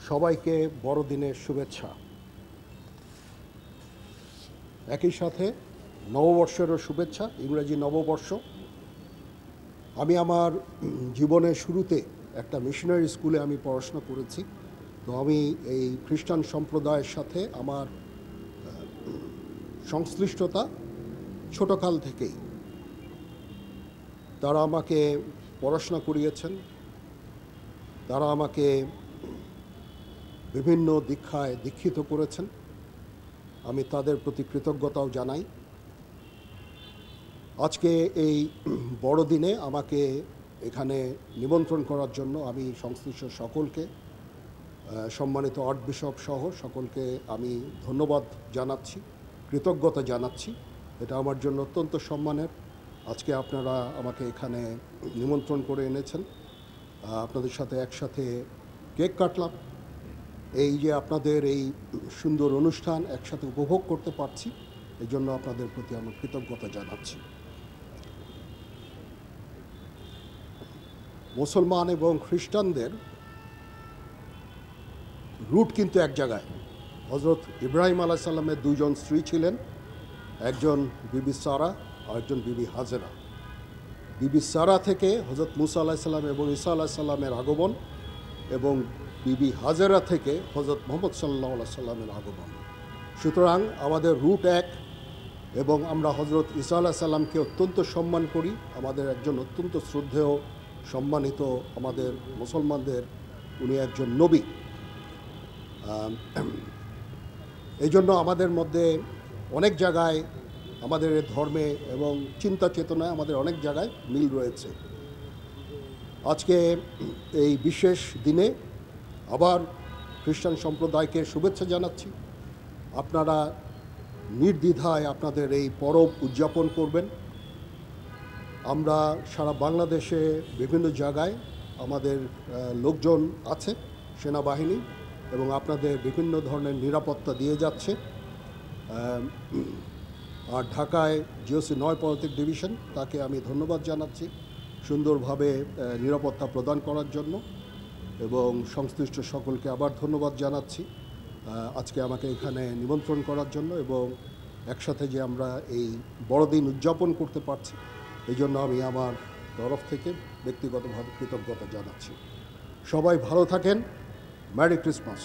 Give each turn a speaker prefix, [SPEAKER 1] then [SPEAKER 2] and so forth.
[SPEAKER 1] সবাইকে বড়দিনের শুভেচ্ছা। একই সাথে নববর্ষেরও শুভেচ্ছা, ইংরেজি নববর্ষ। আমি আমার জীবনের শুরুতে একটা মিশনারি স্কুলে আমি পড়াশোনা করেছি। তো আমি এই খ্রিস্টান সম্প্রদায়ের সাথে আমার সংশ্লিষ্টতা ছোটকাল থেকেই। তারা আমাকে পড়াশোনা করিয়েছেন, তারা আমাকে বিভিন্ন দীক্ষায় দীক্ষিত করেছেন। আমি তাদের প্রতি কৃতজ্ঞতাও জানাই। আজকে এই বড়দিনে আমাকে এখানে নিমন্ত্রণ করার জন্য আমি সংশ্লিষ্ট সকলকে, সম্মানিত আর্চ বিশপ সহ সকলকে আমি ধন্যবাদ জানাচ্ছি, কৃতজ্ঞতা জানাচ্ছি। এটা আমার জন্য অত্যন্ত সম্মানের। আজকে আপনারা আমাকে এখানে নিমন্ত্রণ করে এনেছেন, আপনাদের সাথে একসাথে কেক কাটলাম। এই যে আপনাদের এই সুন্দর অনুষ্ঠান একসাথে উপভোগ করতে পারছি, এই জন্য আপনাদের প্রতি আমার কৃতজ্ঞতা জানাচ্ছি। মুসলমান এবং খ্রিস্টানদের রুট কিন্তু এক জায়গায়। হজরত ইব্রাহিম আলাইহিস সালামের দুইজন স্ত্রী ছিলেন, একজন বিবি সারা আর একজন বিবি হাজেরা। বিবি সারা থেকে হজরত মুসা আলাইহিস সালাম এবং ঈসা আলাইহিস সালামের আগমন, এবং বিবি হাজেরা থেকে হজরত মুহাম্মদ সাল্লাল্লাহু আলাইহি সাল্লামের আগমন। সুতরাং আমাদের রুট এক, এবং আমরা হজরত ঈসা আলাইহিস সালামকে অত্যন্ত সম্মান করি। আমাদের একজন অত্যন্ত শ্রদ্ধেয় সম্মানিত, আমাদের মুসলমানদের উনি একজন নবী। এই জন্য আমাদের মধ্যে অনেক জায়গায়, আমাদের ধর্মে এবং চিন্তা চেতনায় আমাদের অনেক জায়গায় মিল রয়েছে। আজকে এই বিশেষ দিনে আবার খ্রিস্টান সম্প্রদায়কে শুভেচ্ছা জানাচ্ছি। আপনারা নির্দ্বিধায় আপনাদের এই পরব উদযাপন করবেন। আমরা সারা বাংলাদেশে বিভিন্ন জায়গায় আমাদের লোকজন আছে, সেনাবাহিনী, এবং আপনাদের বিভিন্ন ধরনের নিরাপত্তা দিয়ে যাচ্ছে। আর ঢাকায় জিওসি ৯ পদাতিক ডিভিশন, তাকে আমি ধন্যবাদ জানাচ্ছি সুন্দরভাবে নিরাপত্তা প্রদান করার জন্য, এবং সংশ্লিষ্ট সকলকে আবার ধন্যবাদ জানাচ্ছি আজকে আমাকে এখানে নিমন্ত্রণ করার জন্য, এবং একসাথে যে আমরা এই বড়দিন উদযাপন করতে পারছি, এই জন্য আমি আমার তরফ থেকে ব্যক্তিগতভাবে কৃতজ্ঞতা জানাচ্ছি। সবাই ভালো থাকেন। Merry Christmas.